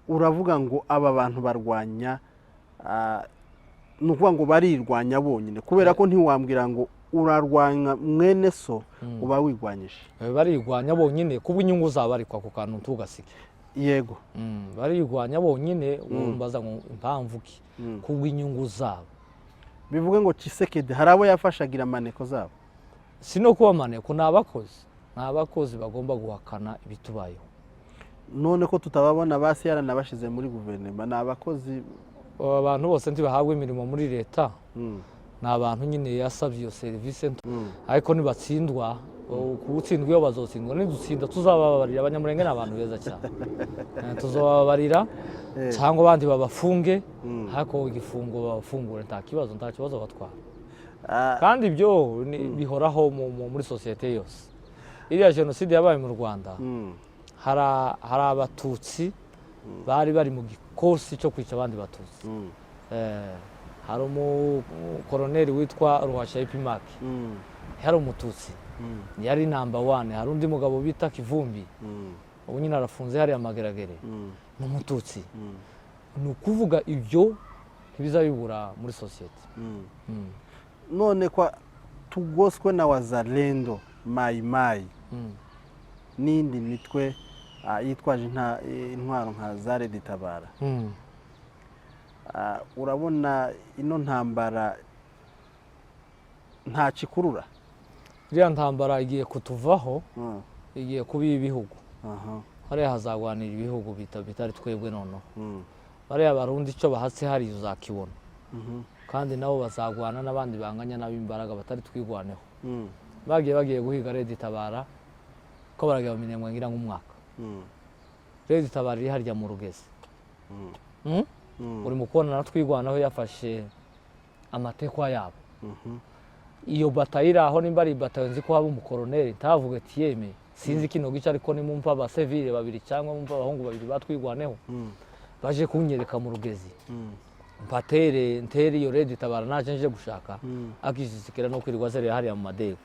uravuga ngo aba bantu barwanya, ni ukuvuga ngo barirwanya bonyine, kubera ko ntiwambwira ngo urarwanya mwene so uba wigwanyije. barirwanya bonyine kuba inyungu zabo ariko ako kantu tugasike. yego, barirwanya bonyine. wumbaza ngo impamvu ki? kuba inyungu zabo. bivuge ngo Tshisekedi hari abo yafashagira amaneko zabo. si no kuba amaneko, ni abakozi bagomba guhakana ibitubayeho. none ko tutababona basi yaranabashize muri guverinoma, ni abakozi. abantu bose ntibahabwa imirimo muri leta, ni abantu nyine yasabye iyo serivisi, ariko nibatsindwa, kuwutsindwa iyo bazotsindwa, nidutsinda tuzababarira. abanyamurenge ni abantu beza cyane, tuzababarira cyangwa abandi babafunge, ariko igifungo babafungure nta kibazo batwara. kandi ibyo bihoraho muri sosiyete yose. iriya jenoside yabaye mu Rwanda, hari abatutsi bari bari mu gikosi cyo kwica abandi batutsi. hari umukoroneri witwa Ruhashya Epimaki, yari umututsi, yari number 1. hari undi mugabo bita Kivumbi, ubu nyine arafunze hariya Mageragere, ni umututsi. ni ukuvuga ibyo ntibizabibura muri sosiyete. none kwa tugoswe na wazalendo, Mayimayi n'indi mitwe yitwaje intwaro nka za Red Tabara, urabona ino ntambara nta kikurura? iriya ntambara igiye kutuvaho, igiye kuba ibihugu. hariya hazagwanira ibihugu bitari twebwe noneho. bariya barundi icyo bahatse hari uzakibona, kandi nabo bazagwana n'abandi banganya n'ab'imbaraga batari twigwaneho. bagiye guhiga Red Tabara ko baragiye mu Minembwe ngira nk'umwaka. Red Tabara iri harya mu Rugezi. uri mu kubona na twigwanaho yafashe amatekwa yabo. iyo batayo iri aho, nimba ari batayo nzi ko haba umukoroneri, ntavuge ati yeme sinzi kino gice, ariko nimumva abasivile babiri cyangwa mumva abahungu babiri batwigwaneho baje kunyereka mu Rugezi, mpatere iyo Red Tabara naje nje gushaka, akishishikira no kwirirwa zerera hariya mu madeko.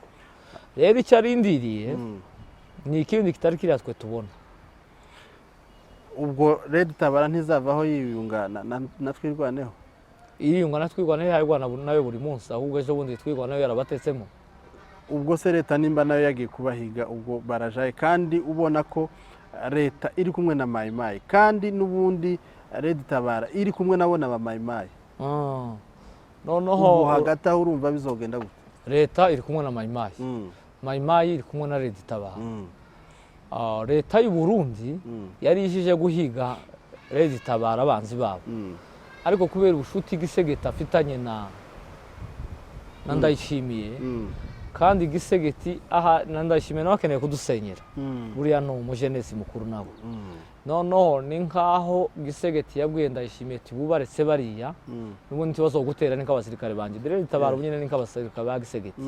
rero icyo arindiriye ni ikindi kitari kiriya twe tubona. ubwo Red Tabara ntizavaho yiyunga na twirwaneho? iriyunga na twirwaneho, yarwana nayo buri munsi, ahubwo ejo bundi twirwaneho yarabatetsemo. ubwo se leta nimba nayo yagiye kubahiga, ubwo barajaye, kandi ubona ko leta iri kumwe na Mayimayi, kandi n'ubundi Red Tabara iri kumwe nabo na Mayimayi. noneho hagati aho urumva bizogenda gute? leta iri kumwe na Mayimayi, Mayimayi iri kumwe na Red Tabara. leta y'u Burundi yari ijije guhiga Red Tabara abanzi babo, ariko kubera ubushuti Gisegeta afitanye na Ndayishimiye, kandi Gisegeti aha ndashimye nawe akeneye kudusenyera buriya ni umujenesi mukuru nawe noneho ni nkaho Gisegeti yabwiye Ndayishimiye ati bubaretse bariya n'ubundi ikibazo gutera ni nk'abasirikare banjye dore ritabara nyine ni nk'abasirikare ba Gisegeti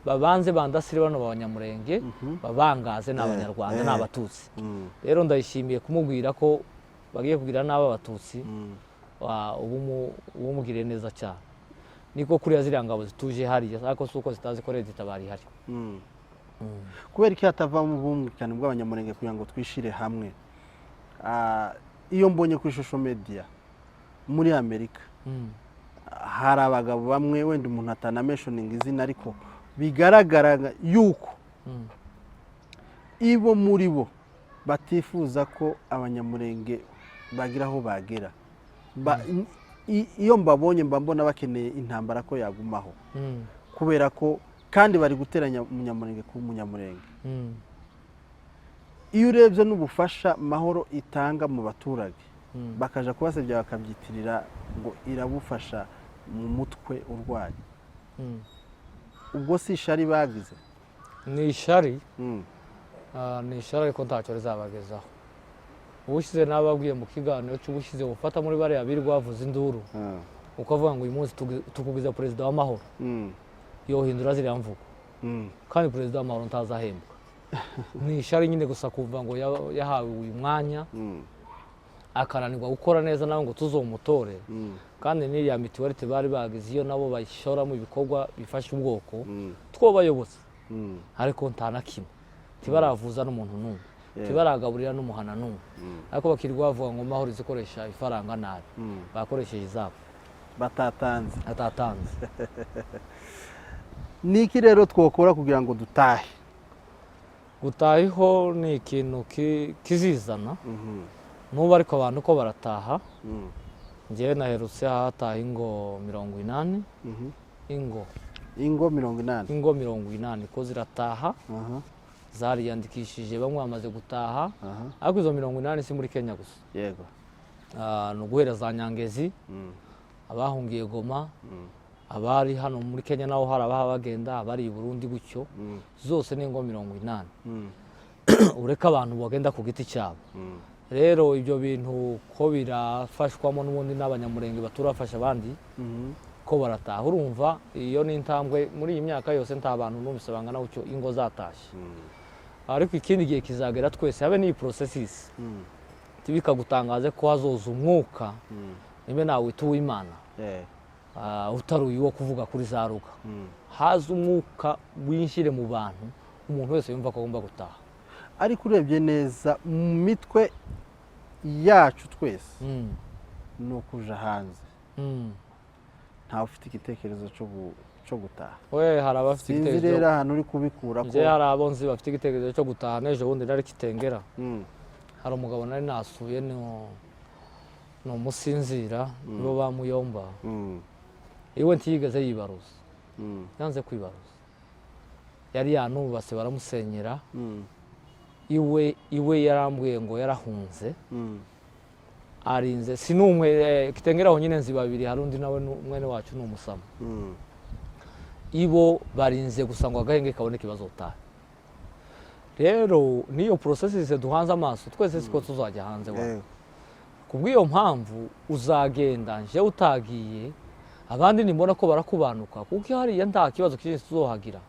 babanze bandasire bano b'abanyamurenge babangaze n'abanyarwanda n'abatutsi rero Ndayishimiye kumubwira ko bagiye kugira n'aba batutsi ubumugire neza cyane niko kuriya ziriya ngabo zituje hariya ariko suko zitazi ko leta itabari hari kubera iki hatava mu bumvikane bw'abanyamurenge kugira ngo twishire hamwe iyo mbonye kuri social media muri Amerika hari abagabo bamwe wenda umuntu atanamentioning izina ariko bigaragara yuko ibo muri bo batifuza ko abanyamurenge bagira aho bagera iyo mbabonye mbona bakeneye intambara ko yagumaho kubera ko kandi bari guteranya umunyamurenge ku munyamurenge iyo urebye n'ubufasha mahoro itanga mu baturage bakaja kubasebya bakabyitirira ngo irabufasha mu mutwe urwaye ubwo si ishari bagize ni ishari ariko ntacyo rizabagezaho ubushize nababwiye mu kiganiro cy'ubushize bufata muri bariya birirwa bavuza induru ukavuga ngo uyu munsi tukugiza perezida w'amahoro yohindura ziriya mvugo kandi perezida w'amahoro ntazahembwa ni ishari nyine gusa kuva ngo yahawe uyu mwanya akananirwa gukora neza nawe ngo tuzomutore kandi n'iriya mituwelite bari bagize iyo nabo bayishoramo ibikorwa bifasha ubwoko twobayobozi ariko nta na kimwe ntibaravuza n'umuntu n'umwe ntibaragaburira n'umuhana n'umwe ariko bakirirwa bavuga ngo mahoro izikoresha ifaranga nabi bakoresheje izabo batatanze niki rero twokora kugira ngo dutahe gutahiho ni ikintu kizizana n'ubu ariko abantu ko barataha njyewe naherutse hataha ingo 80 ingo 80 ko zirataha zariyandikishije bamwe bamaze gutaha ariko izo 80 si muri Kenya gusa yego ni uguhera za Nyangezi abahungiye Goma abari hano muri Kenya naho hari abaha bagenda abari i Burundi gutyo zose ni ingo 80 ureka abantu bagenda ku giti cyabo rero ibyo bintu ko birafashwamo n'ubundi n'abanyamurenge baturafasha abandi ko barataha urumva iyo ni intambwe muri iyi myaka yose nta bantu numvise bangana gutyo ingo zatashye ariko ikindi gihe kizagera twese habe n'iyi processes tibikagutangaze ko hazoza umwuka nibe nawe wita uw'Imana utaruye wo kuvuga kuri za ruga haza umwuka winshire mu bantu umuntu wese yumva ko agomba gutaha ariko urebye neza mu mitwe yacu twese ni ukuja hanze ntawe ufite igitekerezo cyo gutaha we hari abafite igitekerezo sinzi rero ahantu uri kubikura ko hari abonzi bafite igitekerezo cyo gutaha n'ejo bundi nari Kitengera hari umugabo nari nasuye ni umusinzira nibo bamuyomba iwe ntiyigeze yibaruza yanze kwibaruza yari yanubase baramusenyera iwe yarambwiye ngo yarahunze arinze sinumwe Kitengera aho nyine nzi babiri hari undi nawe mwene wacu n'umusama ibo barinze gusa ngo agahenge kabone kibazo utahe rero niyo processes duhanze amaso twese siko tuzajya hanze wa kubwiyo mpamvu uzagenda nje utagiye abandi nimbona ko barakubanuka kuko hariya nta kibazo kinini tuzohagira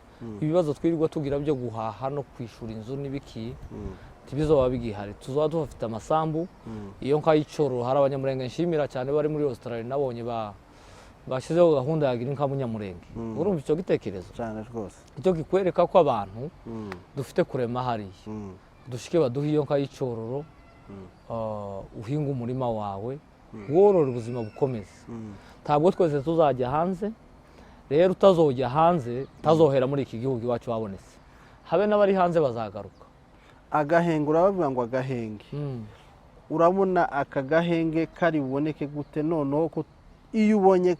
ibibazo twirirwa tugira byo guhaha no kwishura inzu n'ibiki tibizoba bigihari tuzoba dufite amasambu iyo nkayicoro hari abanyamurenge nshimira cyane bari muri Australia nabonye bashizeho gahunda yagira inka munyamurenge urumva icyo gitekerezo cyane rwose icyo kikwereka ko abantu dufite kurema hariya dushike baduha iyo nkayicororo uhinga umurima wawe worora ubuzima bukomeza ntabwo twese tuzajya hanze rero utazojya hanze tazohera muri iki gihugu iwacu wabonetse habe n'abari hanze bazagaruka agahenge urabavuga ngo agahenge urabona aka gahenge kari buboneke gute noneho ko iyo ubonye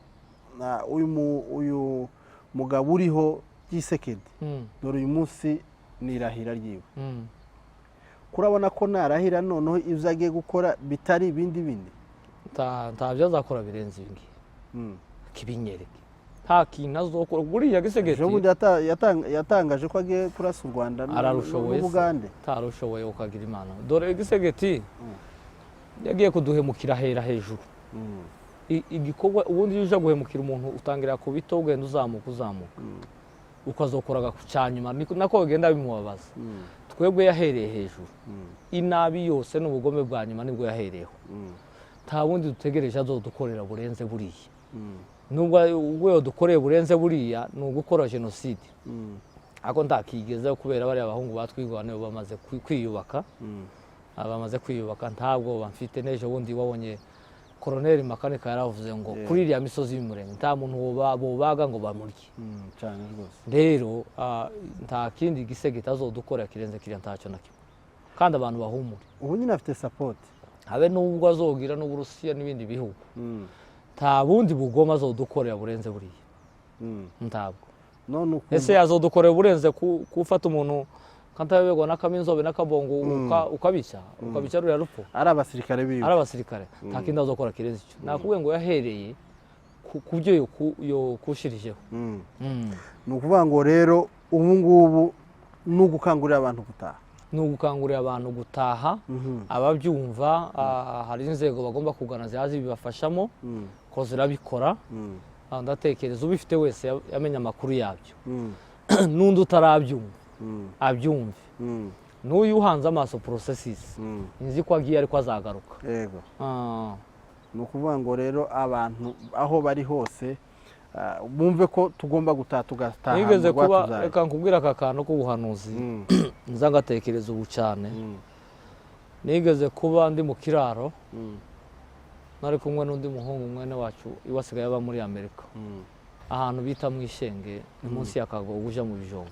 uyu mugabo uriho Tshisekedi dore uyu munsi nirahira ryiwe kurabona ko narahira noneho ibyo agiye gukora bitari ibindi bindi ntabyo azakora birenze ibi ngibi kibinyereke nta kintu azokora buriya gisegeti ejo bundi yatangaje ko agiye kurasa u Rwanda n'Ubugande. Atarushoboye ukagira imana dore gisegeti yagiye kuduhemukira hera hejuru igikorwa ubundi iyo uje guhemukira umuntu utangira ku bito ugenda uzamuka ukazokoraga ku cyanyuma nako bigenda bimubabaza twebwe yahereye hejuru inabi yose n'ubugome bwa nyuma nibwo yahereyeho nta bundi dutegereje azodukorera burenze buriya nubwo ubwo dukoreye burenze buriya ni ugukora jenoside ariko ntakigezeho kubera bariya abahungu batwigwana nibo bamaze kwiyubaka ntabwo bamfite n'ejo bundi wabonye Colonel Makanika yaravuze ngo kuri iriya misozi y'umurenge nta muntu bobaga ngo bamurye cyane rwose rero nta kindi gisegeti azodukorera kirenze kiriya ntacyo na kimwe kandi abantu bahumure ubu nyine afite support habe n'ubwo azogira n'Uburusiya n'ibindi bihugu nta bundi bugoma azodukorera burenze buriya ntabwo ese yazodukorera burenze kufata umuntu kantabegwa n'akaminzobe n'akabongo ukabica ruriya rupfu ari abasirikare biwe nta kindi azokora kirenze icyo nakubwiye ngo yahereye ku byo yokushirijeho ni ukuvuga ngo rero ubu ngubu ni ugukangurira abantu gutaha ababyumva hari inzego bagomba kugana zihazi bibafashamo ko zirabikora ndatekereza ubifite wese yamenya amakuru yabyo n'undi utarabyumva abyumve n'uyu uhanze amaso processes nzi ko agiye ariko azagaruka yego ni ukuvuga ngo rero abantu aho bari hose bumve ko tugomba gutaha tugataha nigeze kuba reka nkubwira aka kantu k'ubuhanuzi nza ngatekereza ubu cyane nigeze kuba ndi mu kiraro nari kumwe n'undi muhungu mwene wacu iwasigaye aba muri Amerika ahantu bita mu Ishenge ni munsi y'akagogo uja mu Bijombo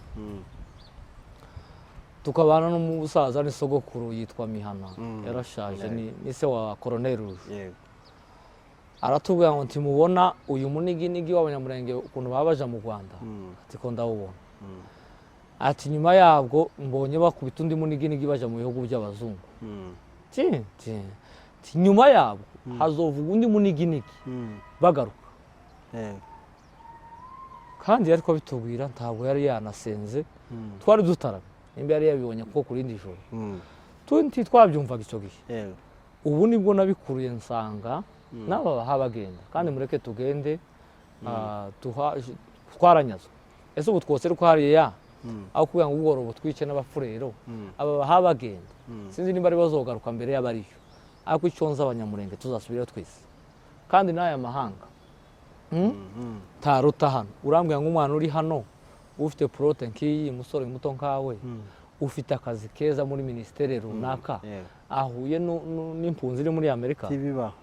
tukabana n'umusaza n'isogokuru yitwa Mihana yarashaje ni se wa Colonel Rouge aratubwira ngo ntimubona uyu muniginigi w'abanyamurenge ukuntu babaja mu Rwanda ati ko ndawubona ati nyuma yabwo mbonye bakubita undi muniginigi baja mu bihugu by'abazungu nyuma yabwo hazovuga undi muniginigi bagaruka kandi ariko bitubwira ntabwo yari yanasenze twari dutaramye nimba yari yabibonye ko kurindi joro twabyumvaga icyo gihe ubu nibwo nabikuruye nsanga n'aba bahabagenda kandi mureke tugende twaranyazwe ese ubu twose ariko hariya aho kugira ngo ubworo butwice n'abafurero aba bahabagenda sinzi nimba ari bazogaruka mbere y'abariyo ariko icyo nzi abanyamurenge tuzasubira twese kandi n'aya mahanga taruta hano urambwira ngo umwana uri hano ufite protein nk'iyi musore muto nkawe ufite akazi keza muri ministere runaka ahuye n'impunzi iri muri Amerika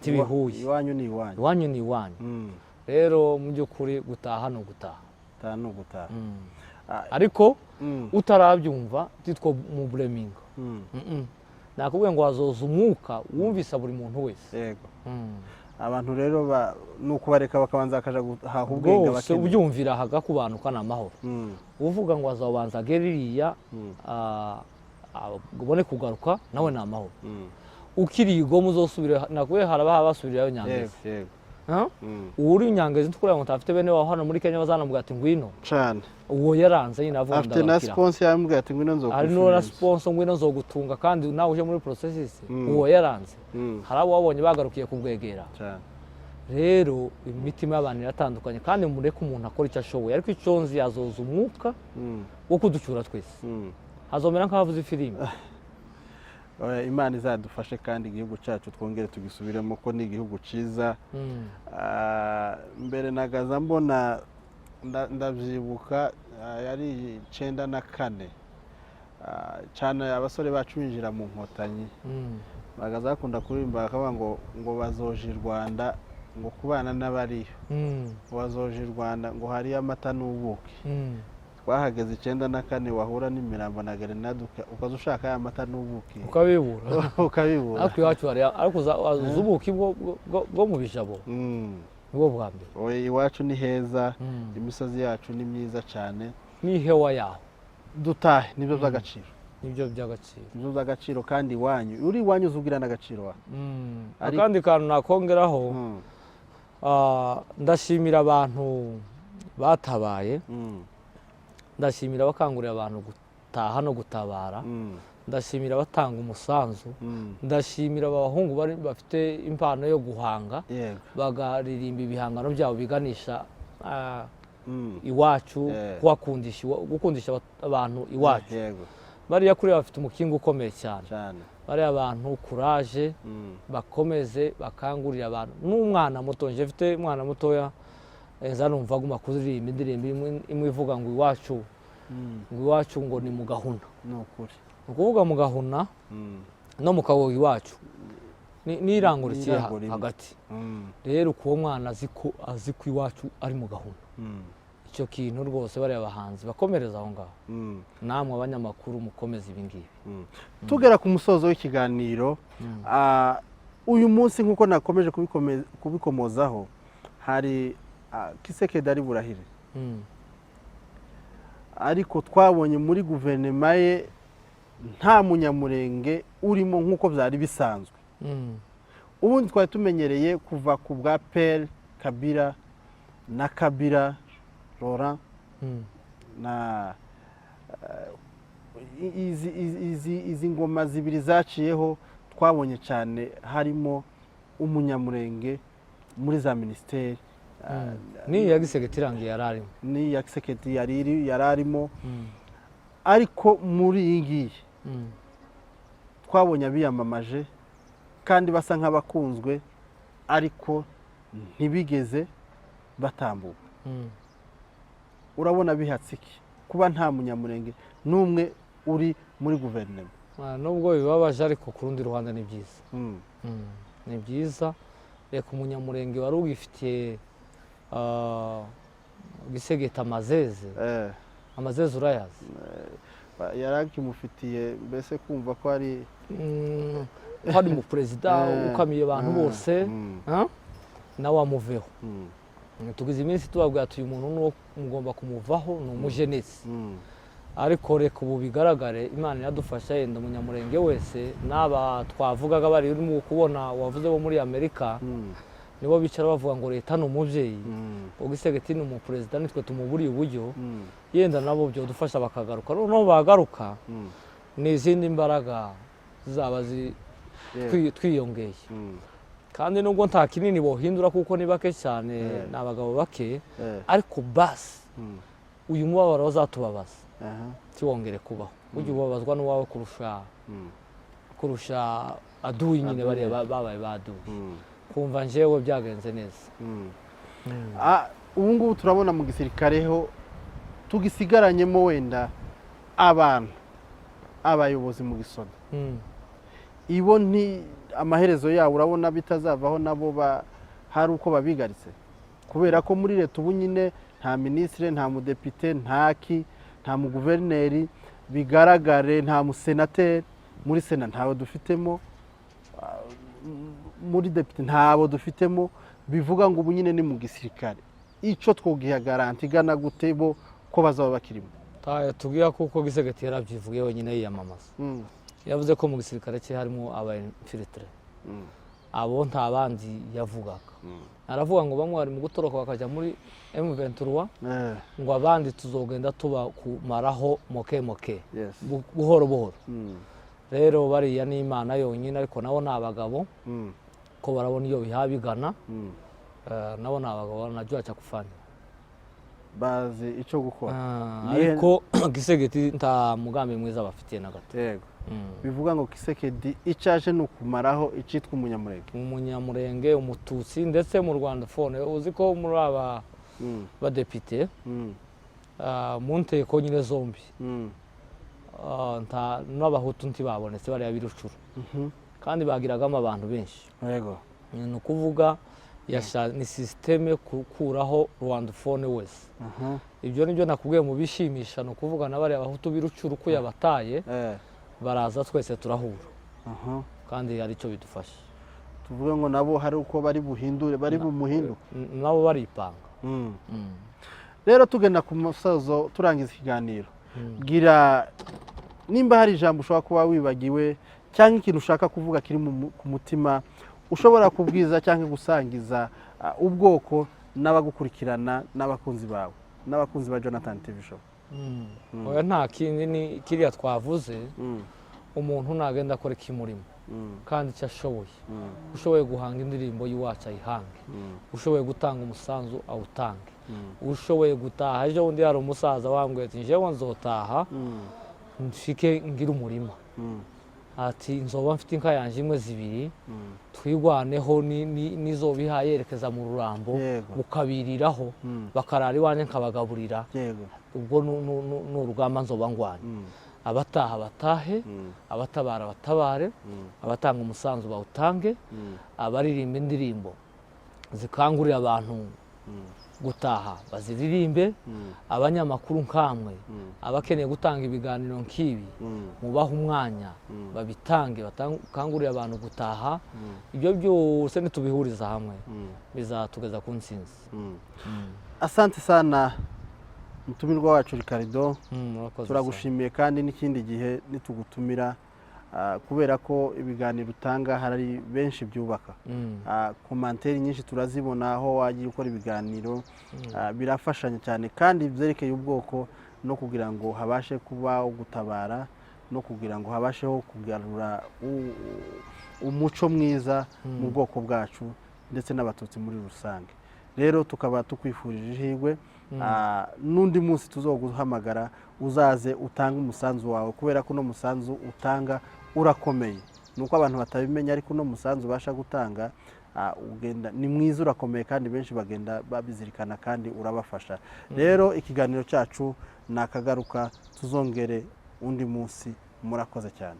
tibihuye iwanyu ni iwanyu rero mu by'ukuri gutaha no gutaha ariko utarabyumva titwo mu blaming nakubwiye ngo wazoza umwuka wumvisa buri muntu wese yego abantu rero ni ukubareka bakabanza bakaja guhaha ubwenge bose ubyumvira hagakubanuka n'amahoro uvuga ngo azabanza geririya ubone kugaruka nawe n'amahoro ukirigo muzosubira nakubwiye harabaha basubirayo Nyangezi uri Nyangezi tukurira ngo tafite bene waho hano muri Kenya bazanambwira ati ngwino cyane uwo yaranze nyine avuga afite na sponsor yambwira ati ngwino nzogufasha ari no sponsor ngwino nzogutunga kandi nawe uje muri processes uwo yaranze harabo wabonye bagarukiye kubwegera cyane rero imitima y'abantu iratandukanye kandi mureke umuntu akora icyo ashoboye ariko icyo nzi yazoza umwuka wo kuducyura twese hazomera nk'abavuze filime Imana izadufashe kandi igihugu cyacu twongere tugisubiremo ko ni igihugu ciza mbere nagaza mbona ndabyibuka yari 94 cyane abasore bacu binjira mu nkotanyi bagaza bakunda kuririmba bakavuga ngo bazoje i Rwanda ngo kubana n'abariyo ngo bazoje i Rwanda ngo hari amata n'ubuki twahageze 94 wahura n'imirambo na grenade ukaza ushaka ya mata n'ubuki ukabibura ariko iwacu hari ariko ubuki bwo mu bijabo bwo bwa mbere iwacu ni heza imisozi yacu ni myiza cyane ni hewa yaho dutahe nibyo by'agaciro nibyo by'agaciro kandi iwanyu uri iwanyu uzubwira n'agaciro wa akandi kantu nakongeraho ndashimira abantu batabaye, ndashimira abakangurira abantu gutaha no gutabara, ndashimira abatanga umusanzu, ndashimira abahungu bafite impano yo guhanga bagaririmba ibihangano byabo biganisha iwacu, gukundisha abantu iwacu. Bariya kuri bafite umukingo ukomeye cyane, bariya abantu kuraje, bakomeze bakangurira abantu. N'umwana muto, nje mfite umwana mutoya, nza numva aguma kuririmba indirimbo imwe ivuga ngo iwacu ngo ni mu gahuna. Ni ukuvuga mu gahuna no mu kagogo iwacu n'irangurikiye hagati. Rero uwo mwana azi ko iwacu ari mu gahuna. Icyo kintu rwose bariya abahanzi bakomereza aho ngaho, namwe abanyamakuru mukomeza ibi ngibi. Tugera ku musozo w'ikiganiro, uyu munsi nk'uko nakomeje kubikomozaho, hari Kisekedi ari burahire, ariko twabonye muri guverinoma ye nta munyamurenge urimo nk'uko byari bisanzwe. Ubundi twari tumenyereye kuva ku bwa Père Kabila na Kabila Laurent na izi ngoma zibiri zaciyeho, twabonye cyane harimo umunyamurenge muri za minisiteri. Ni ya Kisekedi irangiye yararimo, ni ya Kisekedi yararimo, ariko muri iyi ngiyi twabonye abiyamamaje kandi basa nk'abakunzwe, ariko ntibigeze batambuka. Urabona bihatse iki kuba nta munyamurenge n'umwe uri muri guverinoma? Nubwo bibabaje, ariko ku rundi ruhande ni byiza. Ni byiza, reka umunyamurenge wari ugifitiye Gisegeti amazeze urayazi? Yarakimufitiye, mbese kumva ko ari mu perezida ukamiye abantu bose, nawe amuveho. Tugize iminsi tubabwira ati uyu muntu mugomba kumuvaho, ni umujenesi. Ariko reka ubu bigaragare, Imana iradufasha, yenda umunyamurenge wese n'aba twavugaga bari urimo kubona wavuze bo muri Amerika, nibo bicara bavuga ngo leta ni umubyeyi, Gisegeti ni umuperezida, nitwe tumuburiye uburyo, yenda nabo byo dufasha bakagaruka. Noneho bagaruka n'izindi mbaraga zaba twiyongeye, kandi nubwo nta kinini bohindura kuko ni bake cyane, ni abagabo bake, ariko basi uyu mubabaro uzatubabaza tiwongere kubaho. Ujya ubabazwa n'uwawe kurusha aduyi, nyine bariya babaye baduyi. Kumva njyewe byagenze neza. Ubu ngubu turabona mu gisirikare ho tugisigaranyemo wenda abayobozi mu gisoda, ibo amaherezo yabo urabona bitazavaho, nabo hari uko babigaritse, kubera ko muri leta ubu nyine nta minisitiri, nta mudepite, nta muguverineri, bigaragare nta musenateri. Muri sena ntawe dufitemo, muri depite ntabo dufitemo, bivuga ngo ubu nyine ni mu gisirikare. Icyo twogiha garanti igana gute bo ko bazaba bakirimo? Tubwira kuko Gisegeti yarabyivuye wenyine yiyamamaza, yavuze ko mu gisirikare cye harimo aba-infiltre, abo nta bandi yavugaga. Aravuga ngo bamwe bari mu gutoroka bakajya muri M23, ngo abandi tuzogenda tuba kumaraho moke buhoro buhoro. Rero bariya ni Imana yonyine, ariko nabo ni abagabo, ko barabona iyo bihabigana, nabo ni abagabo najua cha kufanya, bazi icyo gukora. Ariko Gisegeti nta mugambi mwiza bafitiye na gato. Yego, bivuga ngo Kisekedi icyaje ni ukumaraho icyitwa umunyamurenge, umututsi, ndetse mu Rwanda fone uzi ko muri aba badepite mu nteko nyine zombi n'abahutu ntibabonetse, bariya birucuru, kandi bagiragamo abantu benshi. Yego, ni ukuvuga ni sisiteme gukuraho Rwanda fone wese. Ibyo nibyo nakubwiye mu bishimisha, ni ukuvuga na bariya abahutu birucuru ko yabataye, baraza twese turahura, kandi hari icyo bidufasha. Tuvuge ngo nabo hari uko bari buhindure, bari bumuhinduke, nabo baripanga. Rero tugenda ku musozo turangiza ikiganiro, bwira nimba hari ijambo ushobora kuba wibagiwe cyangwa ikintu ushaka kuvuga kiri ku mutima, ushobora kubwiza cyangwa gusangiza ubwoko n'abagukurikirana n'abakunzi bawe n'abakunzi ba Jonathan TV Show? oya nta kindi ni kiriya twavuze, umuntu nagenda akora ikimurimo kandi icyo ashoboye, ushoboye guhanga indirimbo y'iwacu ayihange, ushoboye gutanga umusanzu awutange, ushoboye gutaha. Ejo bundi hari umusaza wambwiye ati njyewe nzotaha mfike ngira umurima, ati nzoba mfite inka yanjye imwe zibiri, twigwaneho nizobiha yerekeza mu Rurambo mukabiriraho, bakarara iwanjye nkabagaburira, ubwo ni urugamba nzoba ngwanye. Abataha batahe, abatabara batabare, abatanga umusanzu bawutange, abaririmba indirimbo zikangurira abantu gutaha baziririmbe, abanyamakuru nkamwe abakeneye gutanga ibiganiro nk'ibi mubaha umwanya babitange, bakangurira abantu gutaha. Ibyo byose nitubihuriza hamwe bizatugeza ku ntsinzi. Asante sana mutumirwa wacu Ricardo, turagushimiye kandi n'ikindi gihe nitugutumira, kubera ko ibiganiro utanga hari benshi byubaka. Komanteri nyinshi turazibona aho wagiye ukora ibiganiro, birafashanya cyane kandi byerekeye ubwoko, no kugira ngo habashe kuba gutabara, no kugira ngo habasheho kugarura umuco mwiza mu bwoko bwacu ndetse n'abatutsi muri rusange. Rero tukaba tukwifurije ihirwe, n'undi munsi tuzoguhamagara uzaze utange umusanzu wawe, kubera ko no musanzu utanga urakomeye. Nuko abantu batabimenya, ariko no musanzu ubasha gutanga ugenda ni mwiza, urakomeye kandi benshi bagenda babizirikana kandi urabafasha. Rero ikiganiro cyacu nakagaruka, tuzongere undi munsi. Murakoze cyane.